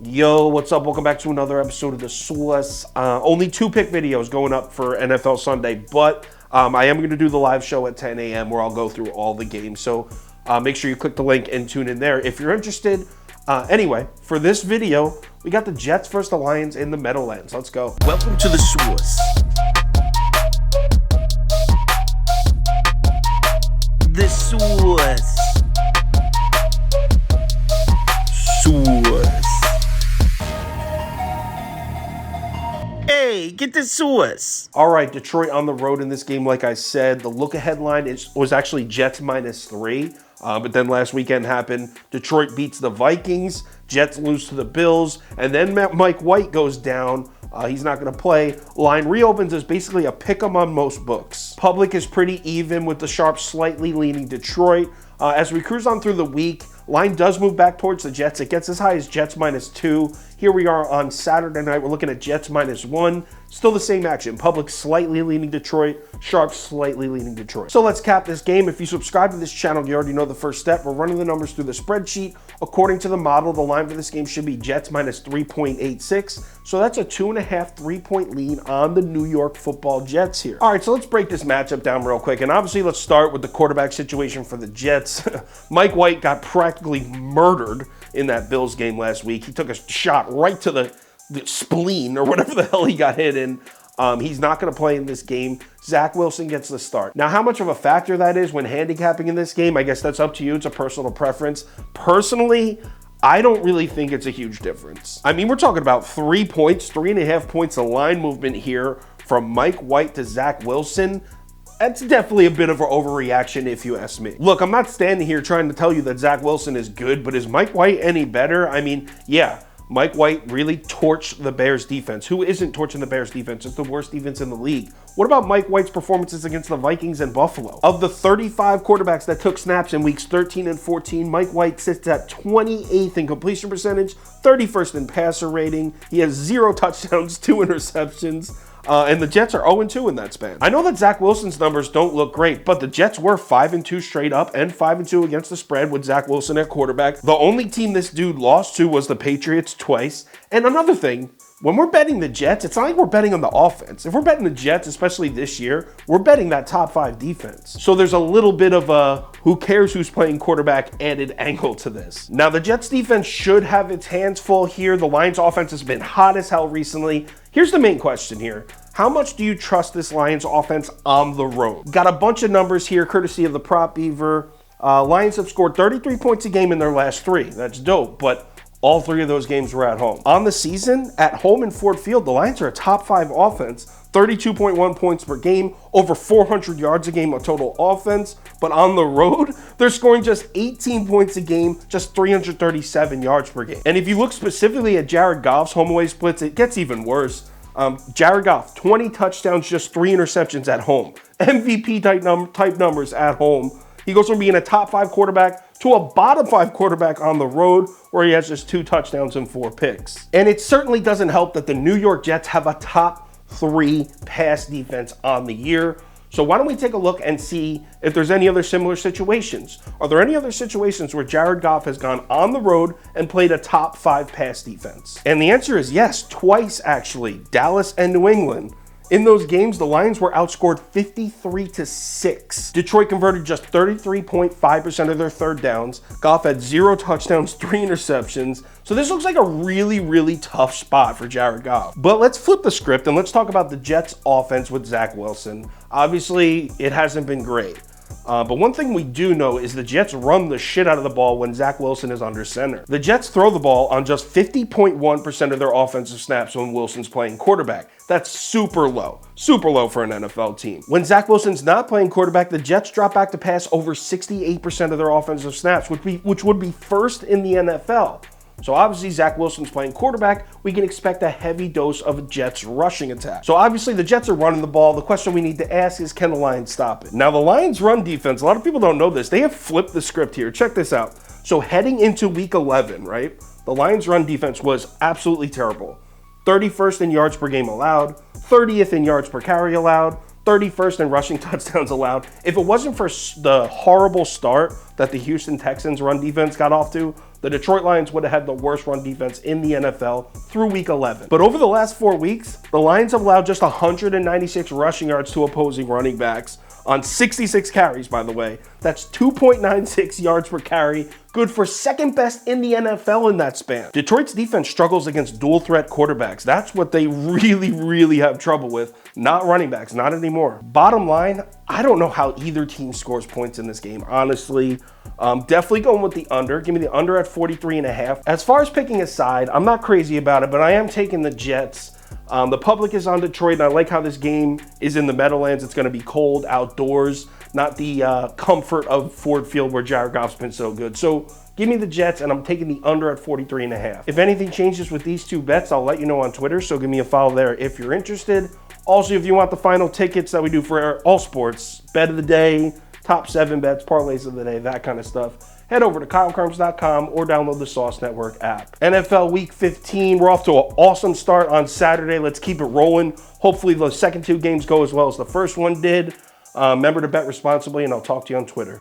Yo, what's up? Welcome back to another episode of the Source. Only 2 pick videos going up for NFL Sunday, but I am going to do the live show at 10 a.m. where I'll go through all the games. So make sure you click the link and tune in there if you're interested. Anyway, for this video, we got the Jets versus the Lions in the Meadowlands. Let's go. Welcome to the Source. The Source. Source. Hey, get the Source. All right, Detroit on the road in this game. Like I said, the look-ahead line was actually Jets -3. But then last weekend happened. Detroit beats the Vikings. Jets lose to the Bills. And then Mike White goes down. He's not going to play. Line reopens as basically a pick 'em on most books. Public is pretty even with the sharp slightly leaning Detroit. As we cruise on through the week, line does move back towards the Jets. It gets as high as Jets -2. Here we are on Saturday night. We're looking at Jets -1. Still the same action. Public slightly leaning Detroit. Sharp slightly leaning Detroit. So let's cap this game. If you subscribe to this channel, you already know the first step. We're running the numbers through the spreadsheet. According to the model, the line for this game should be Jets -3.86. So that's a 2.5 3-point lead on the New York Football Jets here. All right, so let's break this matchup down real quick. And obviously, let's start with the quarterback situation for the Jets. Mike White got practically murdered in that Bills game last week. He took a shot right to the spleen or whatever the hell he got hit in. He's not going to play in this game. Zach Wilson gets the start. Now, how much of a factor that is when handicapping in this game, I guess that's up to you. It's a personal preference. Personally, I don't really think it's a huge difference. I mean, we're talking about 3 points, 3.5 points of line movement here from Mike White to Zach Wilson. That's definitely a bit of an overreaction if you ask me. Look, I'm not standing here trying to tell you that Zach Wilson is good, but is Mike White any better? I mean, yeah, Mike White really torched the Bears defense. Who isn't torching the Bears defense? It's the worst defense in the league. What about Mike White's performances against the Vikings and Buffalo? Of the 35 quarterbacks that took snaps in weeks 13 and 14, Mike White sits at 28th in completion percentage, 31st in passer rating. He has 0 touchdowns, 2 interceptions. And the Jets are 0-2 in that span. I know that Zach Wilson's numbers don't look great, but the Jets were 5-2 straight up and 5-2 against the spread with Zach Wilson at quarterback. The only team this dude lost to was the Patriots twice. And another thing, when we're betting the Jets, it's not like we're betting on the offense. If we're betting the Jets, especially this year, we're betting that top 5 defense. So there's a little bit of a who cares who's playing quarterback added angle to this. Now, the Jets defense should have its hands full here. The Lions offense has been hot as hell recently. Here's the main question here. How much do you trust this Lions offense on the road? Got a bunch of numbers here, courtesy of the Prop Beaver. Lions have scored 33 points a game in their last 3. That's dope, but all 3 of those games were at home. On the season, at home in Ford Field, the Lions are a top 5 offense, 32.1 points per game, over 400 yards a game of total offense. But on the road, they're scoring just 18 points a game, just 337 yards per game. And if you look specifically at Jared Goff's home away splits, it gets even worse. Jared Goff, 20 touchdowns, just 3 interceptions at home. MVP type numbers at home. He goes from being a top 5 quarterback to a bottom 5 quarterback on the road, where he has just 2 touchdowns and 4 picks. And it certainly doesn't help that the New York Jets have a top 3 pass defense on the year. So why don't we take a look and see if there's any other similar situations? Are there any other situations where Jared Goff has gone on the road and played a top 5 pass defense? And the answer is yes, twice actually, Dallas and New England. In those games, the Lions were outscored 53-6. Detroit converted just 33.5% of their third downs. Goff had 0 touchdowns, 3 interceptions. So this looks like a really, really tough spot for Jared Goff. But let's flip the script and let's talk about the Jets offense with Zach Wilson. Obviously, it hasn't been great. But one thing we do know is the Jets run the shit out of the ball when Zach Wilson is under center. The Jets throw the ball on just 50.1% of their offensive snaps when Wilson's playing quarterback. That's super low for an NFL team. When Zach Wilson's not playing quarterback, the Jets drop back to pass over 68% of their offensive snaps, which would be first in the NFL. So obviously Zach Wilson's playing quarterback, we can expect a heavy dose of a Jets rushing attack. So obviously the Jets are running the ball. The question we need to ask is, can the Lions stop it? Now the Lions run defense, a lot of people don't know this. They have flipped the script here. Check this out. So heading into week 11, right? The Lions run defense was absolutely terrible. 31st in yards per game allowed, 30th in yards per carry allowed, 31st in rushing touchdowns allowed. If it wasn't for the horrible start that the Houston Texans run defense got off to, the Detroit Lions would have had the worst run defense in the NFL through week 11. But over the last 4 weeks, the Lions have allowed just 196 rushing yards to opposing running backs on 66 carries, by the way. That's 2.96 yards per carry, good for second best in the NFL in that span. Detroit's defense struggles against dual threat quarterbacks. That's what they really have trouble with, not running backs, not anymore. Bottom line, I don't know how either team scores points in this game, honestly. Definitely going with the under. Give me the under at 43.5. As far as picking a side, I'm not crazy about it, but I am taking the Jets. The public is on Detroit, and I like how this game is in the Meadowlands. It's going to be cold, outdoors, not the comfort of Ford Field where Jared Goff's been so good. So give me the Jets, and I'm taking the under at 43.5. If anything changes with these two bets, I'll let you know on Twitter, so give me a follow there if you're interested. Also, if you want the final tickets that we do for all sports, bet of the day, top 7 bets, parlays of the day, that kind of stuff, head over to KyleKirms.com or download the Sauce Network app. NFL Week 15, we're off to an awesome start on Saturday. Let's keep it rolling. Hopefully the second 2 games go as well as the first one did. Remember to bet responsibly, and I'll talk to you on Twitter.